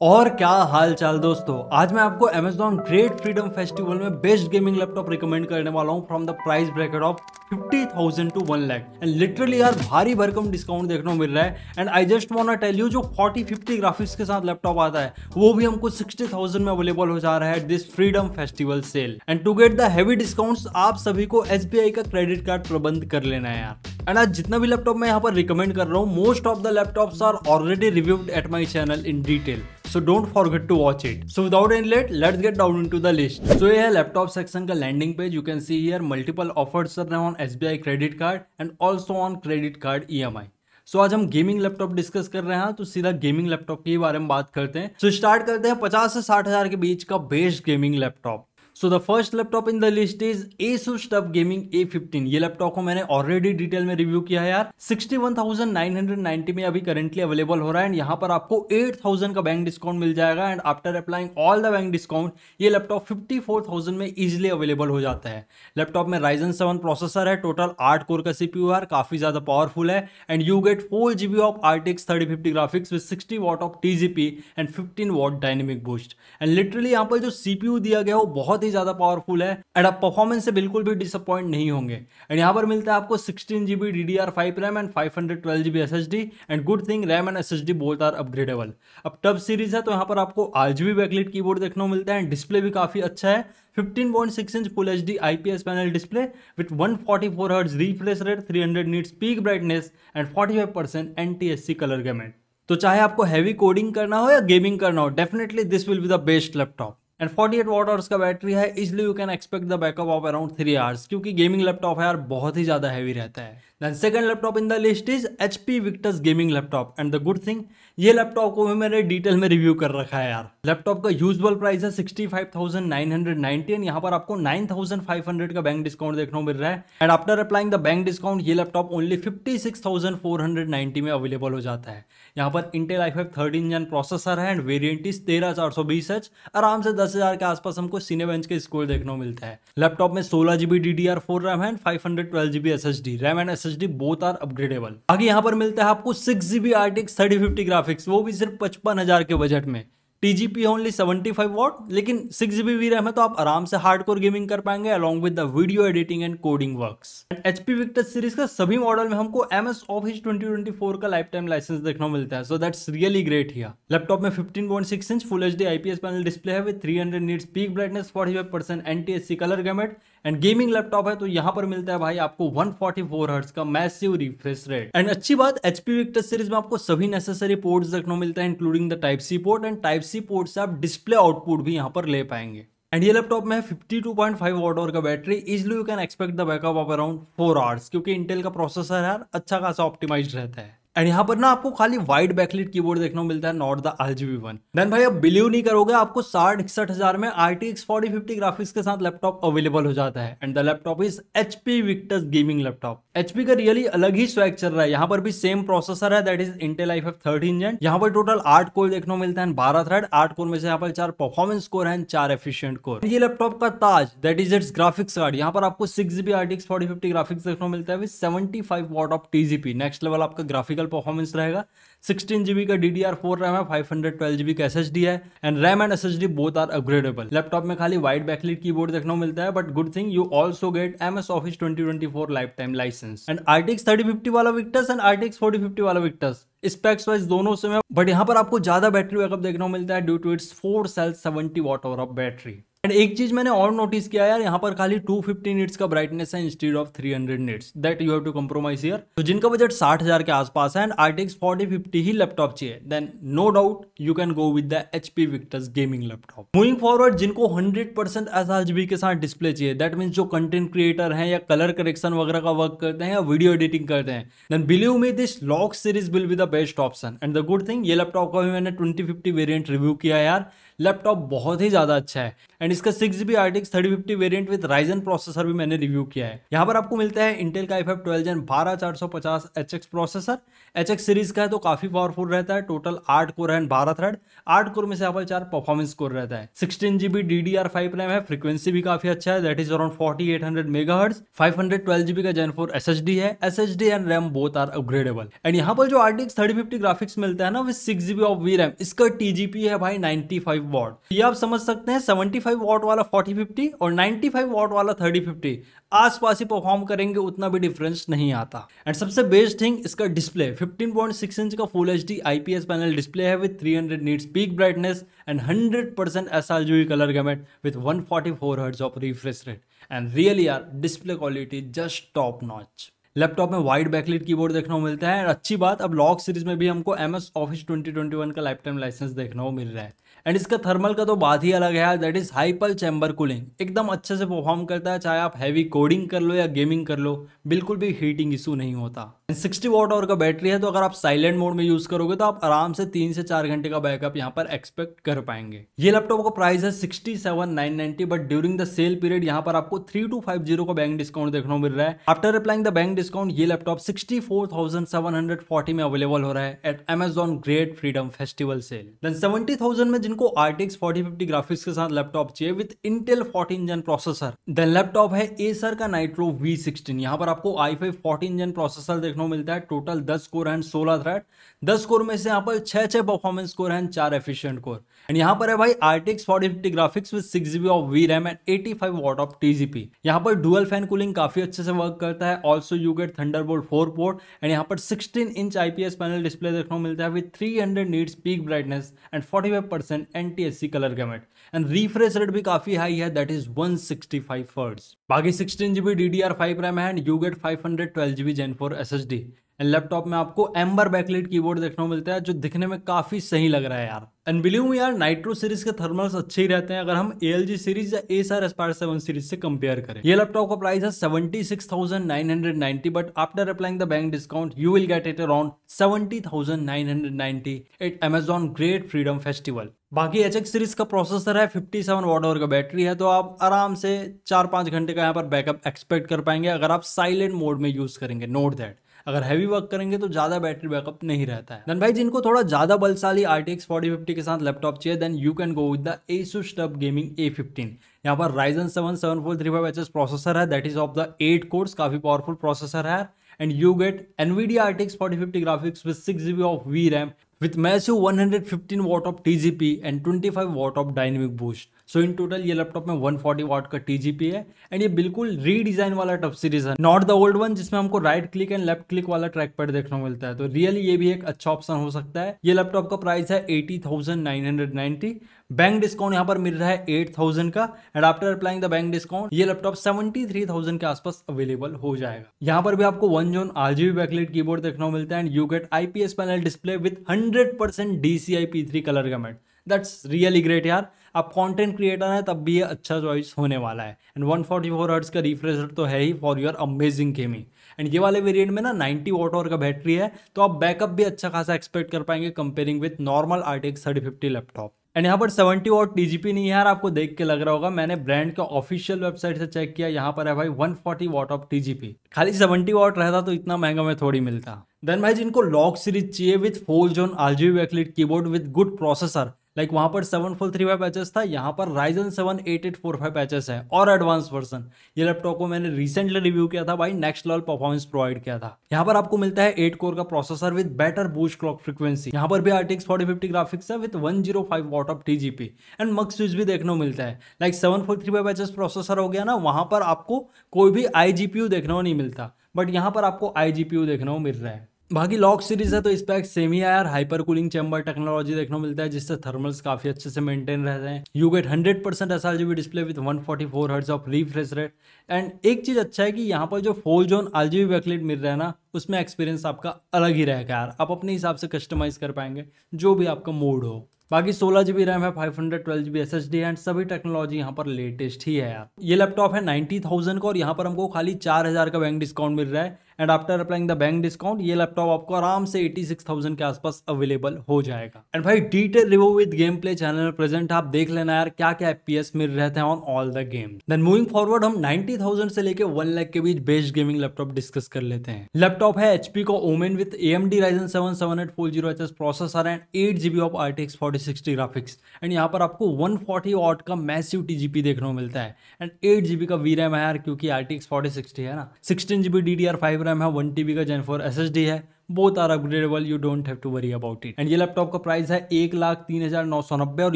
और क्या हाल चाल दोस्तों। आज मैं आपको Amazon ग्रेट फ्रीडम फेस्टिवल में बेस्ट गेमिंग लैपटॉप रिकमेंड करने वाला हूं from the price bracket of 50,000 to 1 lakh and literally यार भारी भरकम डिस्काउंट देखने को मिल रहा है। And I just want to tell you जो 40-50 ग्राफिक्स के साथ लैपटॉप आता है वो भी हमको 60,000 में अवेलेबल हो जा रहा है this freedom festival sale. And to get the heavy discounts आप सभी को SBI का क्रेडिट कार्ड प्रबंध कर लेना है यार। एंड आज जितना भी लैपटॉप मैं यहाँ पर रिकमेंड कर रहा हूँ most of the laptops are already reviewed at my channel in detail, so don't forget to watch it. So without any late, let's get down into the list. So ये है laptop section का landing page. You can see here multiple offers चल रहे हैं on SBI credit card and also on credit card EMI। सो आज हम gaming laptop discuss कर रहे हैं तो सीधा गेमिंग लैपटॉप के बारे में बात करते हैं। सो स्टार्ट करते हैं 50 से 60 हजार के बीच का best gaming laptop. So the first laptop in the list is Asus TUF Gaming A15। ये लैपटॉप को मैंने ऑलरेडी डिटेल में रिव्यू किया है यार। 61,990 में अभी करेंटली अवेलेबल हो रहा है एंड यहाँ पर आपको 8,000 का बैंक डिस्काउंट मिल जाएगा and after applying all the bank discount ये लैपटॉप 54,000 में इजिली अवेलेबल हो जाता है। लैपटॉप में Ryzen 7 प्रोसेसर है, टोटल 8 कोर का CPU है, काफी ज्यादा पावरफुल है and you gate 4GB of RTX 3050 graphics with 60 what of TGP and 15 what dynamic boost. And literally यहाँ पर जो CPU दिया गया वो बहुत ही ज्यादा पावरफुल है एंड आप परफॉर्मेंस से बिल्कुल भी डिसअपॉइंट नहीं होंगे। एंड यहाँ पर मिलता है आपको 16GB DDR5 RAM and 512GB SSD and good thing RAM and SSD both are upgradable. अब टफ सीरीज है तो यहाँ पर आपको RGB बैकलाइट कीबोर्ड देखने को मिलता है एंड डिस्प्ले भी काफी अच्छा है। 15.6 inch full HD IPS panel display with 144 hertz refresh rate, 300 nits peak brightness and 45% NTSC colour gamete. तो चाहे आपको हैवी कोडिंग करना हो या गेमिंग करना हो definitely this will be the best laptop. And 48 watt hours का बैटरी है, इसलिए you can expect the backup of around 3 hours क्योंकि गेमिंग लैपटॉप है यार बहुत ही ज्यादा हैवी रहता है। Then second laptop in the list is HP Victus gaming laptop and the good thing ये लैपटॉप को भी मैंने डिटेल में रिव्यू कर रखा है यार। लैपटॉप का यूजुअल प्राइस है 65,990 एंड यहाँ पर आपको 9,500 का बैंक डिस्काउंट देखने को मिल रहा है and after applying the bank discount ये लैपटॉप ओनली 56,490 में अवेलेबल हो जाता है। यहाँ पर Intel i5 13 जन प्रोसेसर है एंड वेरिएंट इज 13420H। आराम से 10,000 के आसपास हमको Cinebench के स्कोर देखने को मिलता है। लैपटॉप में 16GB DDR4 रैम है and 512GB SSD। RAM and SSD both are upgradable. आगे यहाँ पर मिलता है आपको 6GB RTX 3050 ग्राफिक्स, वो भी सिर्फ 55,000 के बजट में। TGP ओनली 75 वॉट लेकिन 6GB VRAM है तो आप आराम से हार्डकोर गेमिंग कर पाएंगे along with the video editing and coding works. HP Victus series का सभी मॉडल में हमको MS Office 2024 का लाइफ टाइम लाइसेंस देखने को मिलता है, so that's really great here. Laptop में 15.6 inch full HD IPS panel display है with 300 nits peak brightness, 45% NTSC colour gamut and gaming laptop है तो यहाँ पर मिलता है भाई आपको 144 हर्ट्ज का मैसिव रिफ्रेश रेट। एंड अच्छी बात HP Victus सीरीज में आपको सभी नेसेसरी पोर्ट्स देखने को मिलता है including the Type-C port and Type-C port से आप डिस्प्ले आउटपुट भी यहाँ पर ले पाएंगे। एंड ये लैपटॉप में 52.5 वॉट आवर का battery, easily you can expect the backup of around 4 hours क्योंकि इंटेल का प्रोसेसर है अच्छा खासा ऑप्टिमाइज्ड रहता है। एंड यहाँ पर ना आपको खाली वाइट बैकलाइट कीबोर्ड देखने को मिलता है, not the RGB one. Then भाई अब बिलीव नहीं करोगे आपको 60-61 हजार में RTX 4050 ग्राफिक्स के साथ लैपटॉप अवेलेबल हो जाता है and the laptop is HP Victus gaming laptop. HP का रियली अलग ही स्वैग चल रहा है। यहाँ पर भी सेम प्रोसेसर है दैट इज Intel i5 13 जन। यहाँ पर टोटल 8 कोर देखने को मिलता है 12 थ्रेड। 8 कोर में से यहाँ पर 4 परफॉर्मेंस कोर है 4 एफिशिएंट कोर। ये लैपटॉप का ताज that is it's graphics card. यहाँ पर आपको 6GB RTX 4050 ग्राफिक्स देखने को मिलता है with 75 what of TGP। Next level आपका ग्राफिकल परफॉर्मेंस रहेगा। 16GB का DDR4 रैम है, 512GB का SSD है and RAM and SSD both are upgradable. Laptop में खाली वाइट बैकलाइट कीबोर्ड देखने को मिलता है but good thing you also get MS Office 2024 life time license and RTX 3050 वाला Victus एंड RTX 4050 वाला Victus स्पेक्स वाइज दोनों से में, बट यहाँ पर आपको ज्यादा बैटरी बैकअप देखने को मिलता है due to its 4 cell 70 watt hour of battery. And एक चीज मैंने और नोटिस किया यार, यहाँ पर खाली 250 नीट्स का ब्राइटनेस है instead of 300 nits, that you have to compromise here. तो जिनका बजट 60,000 के आसपास है एंड RTX 4050 ही लैपटॉप चाहिए then no doubt you can go with the HP Victus gaming laptop. Moving forward जिनको 100% sRGB के साथ डिस्प्ले चाहिए, दैट मींस जो कंटेंट क्रिएटर हैं या कलर करेक्शन वगैरह का वर्क करते हैं या वीडियो एडिटिंग करते हैं, then believe me this LOQ series will be the best option. And the good thing ये लैपटॉप का भी मैंने 2050 वेरिएंट रिव्यू किया यार। लैपटॉप बहुत ही ज्यादा अच्छा है एंड इसका 6GB RTX 3050 variant with Ryzen processor भी मैंने रिव्यू किया है। यहाँ पर आपको मिलता है इंटेल का i5 12 Gen 12450 HX processor. HX series का है तो काफी पावरफुल रहता है। टोटल 8 कोर है 12 थ्रेड, 8 कोर में से यहाँ पर 4 परफॉर्मेंस कोर रहता है। 16GB DDR5 रैम है, फ्रीक्वेंसी भी काफी अच्छा है, that is around 4800 MHz। 512GB का Gen 4 SSD है, SSD एंड रैम बोथ आर अपग्रेडेबल। एंड यहाँ पर जो RTX 3050 ग्राफिक्स मिलता है ना विद 6GB ऑफ VRAM, इसका TGP है भाई 95 वॉट। ये आप समझ सकते हैं 75 वॉट वाला 4050 और 95 वॉट वाला 3050 आसपास ही परफॉर्म करेंगे, उतना भी डिफरेंस नहीं आता। एंड सबसे बेस्ट थिंग इसका डिस्प्ले 15.6 इंच का full HD IPS panel display है with 300 nits peak brightness and 100% sRGB colour gamut with 144 hertz of refresh rate. And really यार display quality just top notch. Laptop में wide backlight keyboard देखने को मिलता है। अच्छी बात, अब लॉग सीरीज में भी हमको MS Office 2021 का लाइफ टाइम लाइसेंस देखने को मिल रहा है। एंड इसका थर्मल का तो बात ही अलग है यार, that is hyper chamber cooling, एकदम अच्छे से परफॉर्म करता है। चाहे आप हैवी कोडिंग कर लो या गेमिंग कर लो, बिल्कुल भी हीटिंग इशू नहीं होता। 60 वॉट आवर का बैटरी है, तो अगर आप साइलेंट मोड में यूज करोगे तो आप आराम से 3 से 4 घंटे का बैकअप यहाँ पर एक्सपेक्ट कर पाएंगे। ये लैपटॉप का प्राइस है 67,990, but during the sale period यहाँ पर आपको 3250 का बैंक डिस्काउंट देखने को मिल रहा है। After applying the bank discount ये लैपटॉप 64,740 में अवेलेबल हो रहा है at Amazon great freedom festival sale. Then 70,000 में जिनको RTX 4050 ग्राफिक्स के साथ लैपटॉप चाहिए with Intel 14 Gen processor, then laptop है Acer का Nitro V16। यहाँ पर आपको i5 14 Gen प्रोसेसर देखने को मिलता है। Total 10 core and 16 thread, 10 core में से यहाँ पर 6 performance core and 4 efficient core. And यहाँ पर है भाई RTX 4050 graphics with 6GB of VRAM and 85 what of TGP। यहाँ पर डुअल फैन कूलिंग काफी अच्छे से वर्क करता है। Also you get Thunderbolt 4 port and यहाँ पर 16 इंच IPS पैनल डिस्प्ले देखने को मिलता है with 300 nits peak brightness and 45% NTSC colour gamut. And refresh rate भी काफी हाई है, दैट इज 165 हर्ट्ज। बाकी 16GB DDR5 रैम है and you gate 512GB Gen 4 SSD। And laptop में आपको एम्बर बैकलाइट कीबोर्ड देखने को मिलता है जो दिखने में काफी सही लग रहा है यार। एंड बिलीव मी यार, नाइट्रो सीरीज के थर्मल्स अच्छे ही रहते हैं अगर हम ALG सीरीज या Acer Aspire 7 सीरीज से कंपेयर करें। ये लैपटॉप का प्राइस है 76,990, but after applying the bank discount you will get it around 70,990 at Amazon great freedom festival. बाकी HX सीरीज का प्रोसेसर है, 57 वॉट आवर का बैटरी है, तो आप आराम से 4-5 घंटे का यहाँ पर बैकअप एक्सपेक्ट कर पाएंगे अगर आप साइलेंट मोड में यूज करेंगे। नोट दैट अगर हैवी वर्क करेंगे तो ज्यादा बैटरी बैकअप नहीं रहता है। देन भाई जिनको थोड़ा ज्यादा बलशाली RTX 4050 के साथ लैपटॉप चाहिए, then you can go with the Asus TUF Gaming A15। यहाँ पर Ryzen 7 7435HS प्रोसेसर है, that is of the 8 cores, काफी पावरफुल प्रोसेसर है। And you get NVIDIA RTX 4050 graphics with 6GB of VRAM with massive 115 watt of TGP and 25 watt of dynamic boost। So in total ये laptop में 140 वाट का TGP है and ये बिल्कुल redesign वाला tough series है, not the old one जिसमें हमको right click and left click वाला ट्रैक पैड देखने को मिलता है। तो रियली ये भी एक अच्छा ऑप्शन हो सकता है। ये लैपटॉप का प्राइस है 80,990, बैंक डिस्काउंट यहाँ पर मिल रहा है 8,000 का and after applying the bank discount ये लैपटॉप 73,000 के आसपास अवेलेबल हो जाएगा। यहाँ पर भी आपको 1 जोन RGB बैकलाइट कीबोर्ड देखने को मिलता है and you gate IPS panel display with 100% DCI P3 colour gamete. That's really great यार, आप कंटेंट क्रिएटर हैं तब भी ये अच्छा चॉइस होने वाला है। एंड 144 हर्ट्ज का रिफ्रेश रेट तो है ही for your amazing gaming. And ये वाले वेरिएंट में ना 90 वॉट आवर का बैटरी है, तो आप बैकअप भी अच्छा खासा एक्सपेक्ट कर पाएंगे comparing with normal RTX 3050 laptop. And यहाँ पर 70 वॉट TGP नहीं है यार, आपको देख के लग रहा होगा, मैंने ब्रांड के ऑफिशियल वेबसाइट से चेक किया, यहाँ पर है भाई 140 वॉट ऑफ TGP। खाली 70 वॉट रहता तो इतना महंगा में थोड़ी मिलता। देन भाई जिनको लॉग सीरीज चाहिए with 4 zone RGB backlight keyboard with good processor, like वहां पर 7435HS था, यहाँ पर Ryzen 7 8845HS है और एडवांस वर्जन। ये लैपटॉप को मैंने रिसेंटली रिव्यू किया था भाई, नेक्स्ट लेवल परफॉर्मेंस प्रोवाइड किया था। यहाँ पर आपको मिलता है 8 कोर का processor with better boost clock frequency. यहाँ पर भी RTX 4050 ग्राफिक्स है with 105 what of TGP and मक स्विच भी देखने को मिलता है। लाइक 7435HS प्रोसेसर हो गया ना, वहां पर आपको कोई भी iGPU देखने को नहीं मिलता, बट यहाँ पर आपको iGPU देखने को मिल रहा है। बाकी लॉक सीरीज है तो स्पेक्स सेम ही है यार, हाइपर कूलिंग चैम्बर टेक्नोलॉजी देखने को मिलता है जिससे थर्मल्स काफी अच्छे से मेंटेन रहते हैं। You get 100% sRGB display with 144 hertz of refresh rate. And एक चीज अच्छा है कि यहाँ पर जो 4 जोन RGB बैकलाइट मिल रहा है ना, उसमें एक्सपीरियंस आपका अलग ही रहेगा यार, आप अपने हिसाब से कस्टमाइज कर पाएंगे जो भी आपका मूड हो। बाकी 16 GB रैम है, 512 GB SSD एंड सभी टेक्नोलॉजी यहाँ पर लेटेस्ट ही है यार। ये लैपटॉप है 90,000 का और यहाँ पर हमको खाली 4,000 का बैंक डिस्काउंट मिल रहा है and after applying the bank discount ये लैपटॉप आपको आराम से 86,000 के आसपास अवेलेबल हो जाएगा। एंड भाई detail review with game play channel में प्रेजेंट, आप देख लेना यार क्या क्या FPS मिल रहे थे on all the game. Then moving forward हम 90,000 से लेके 1 लाख के बीच बेस्ट गेमिंग लैपटॉप डिस्कस कर लेते हैं। लैपटॉप है HP का Omen with AMD Ryzen 7 7840HS processor and 8 GB of RTX 4060 graphics and यहाँ पर आपको 140 वॉट का मैसिव TGP देखने को मिलता है एंड 8 GB का VRAM है यार, क्योंकि RTX 4060 है ना। 16 GB DDR5 रैम है, 1 TB का Gen 4 SSD है। Both are upgradeable, you don't have to worry about it. And ये लैपटॉप का प्राइस है 1,03,990 और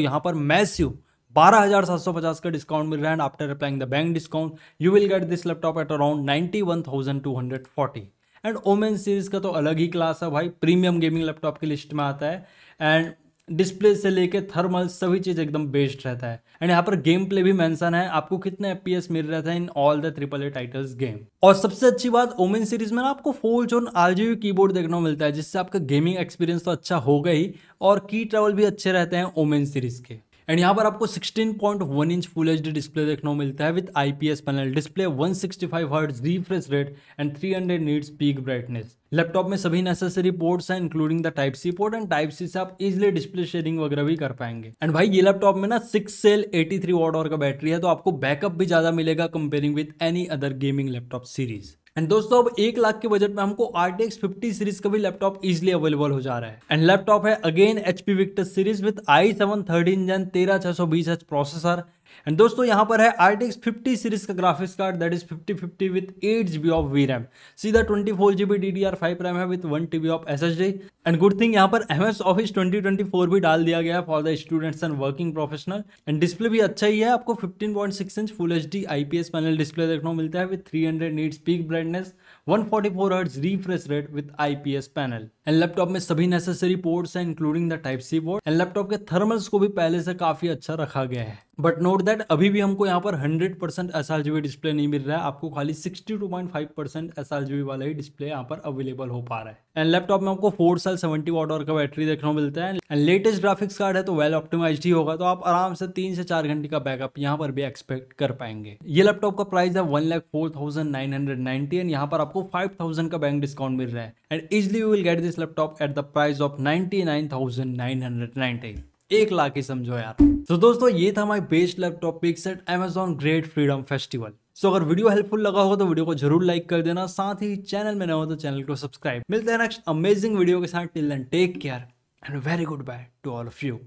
यहाँ पर मैसिव 12,750 का डिस्काउंट मिल रहा है and after applying the bank discount you will get this laptop at around 91,240। And Omen series का तो अलग ही क्लास है भाई, प्रीमियम गेमिंग लैपटॉप की लिस्ट में आता है एंड डिस्प्ले से लेके थर्मल सभी चीज एकदम बेस्ट रहता है। एंड यहाँ पर गेम प्ले भी मेंशन है, आपको कितने FPS मिल रहा था in all the AAA titles game. और सबसे अच्छी बात ओमेन सीरीज में ना आपको फुल जोन RGB कीबोर्ड देखने को मिलता है, जिससे आपका गेमिंग एक्सपीरियंस तो अच्छा होगा ही और की ट्रैवल भी अच्छे रहते हैं ओमेन सीरीज के। एंड यहाँ पर आपको 16.1 इंच फुल HD डिस्प्ले देखने को मिलता है with IPS panel display, 165 hertz refresh rate and 300 nits peak brightness. Laptop में सभी नेसेसरी पोर्ट्स हैं including the type C port and type C से आप इजिली डिस्प्ले शेयरिंग वगैरह भी कर पाएंगे। एंड भाई ये लैपटॉप में ना 6 सेल 83 वॉट आवर का बैटरी है, तो आपको बैकअप भी ज्यादा मिलेगा comparing with any other gaming laptop series. And दोस्तों अब 1 लाख के बजट में हमको RTX 50 सीरीज का भी लैपटॉप इजीली अवेलेबल हो जा रहा है। एंड लैपटॉप है again HP Victus series with i7 13 Gen 13620H processor. And दोस्तों यहाँ पर है RTX 50 सीरीज का graphics card that is 5050 with 8 GB of VRAM, सीधा 24 GB DDR5 रैम है with 1 TB of SSD। And good thing यहाँ पर MS Office 2024 भी डाल दिया गया for the students and working professional. And display भी अच्छा ही है, आपको 15.6 inch full HD IPS panel display देखने को मिलता है with 300 nits peak brightness, 144 hertz refresh rate with IPS panel. And laptop में सभी नेसेसरी पोर्ट्स हैं including the type C port and laptop के थर्मल्स को भी पहले से काफी अच्छा रखा गया है। बट नोट दैट अभी भी हमको यहाँ पर 100% sRGB डिस्प्ले नहीं मिल रहा है, आपको खाली 62.5% sRGB वाला ही डिस्प्ले यहाँ पर अवेलेबल हो पा रहा है। एंड लैपटॉप में आपको 4 सेल 70 वॉट आवर का बैटरी देखने को मिलता है एंड लेटेस्ट ग्राफिक्स कार्ड है तो वेल ऑप्टिमाइज्ड ही होगा, तो आप आराम से 3 से 4 घंटे का बैकअप यहाँ पर भी एक्सपेक्ट कर पाएंगे। ये लैपटॉप का प्राइस है 1,04,990 एंड यहाँ पर आपको 5,000 का बैंक डिस्काउंट मिल रहा है and easily you will get this laptop at the price of 99,990। 1 lakh ही समझो यार। तो दोस्तों ये था हमारी best laptop picks at Amazon great freedom festival. So अगर वीडियो हेल्पफुल लगा हो तो वीडियो को जरूर लाइक कर देना, साथ ही चैनल में नए हो तो चैनल को सब्सक्राइब। मिलते हैं नेक्स्ट अमेजिंग वीडियो के साथ, till then take care and very goodbye to all of you.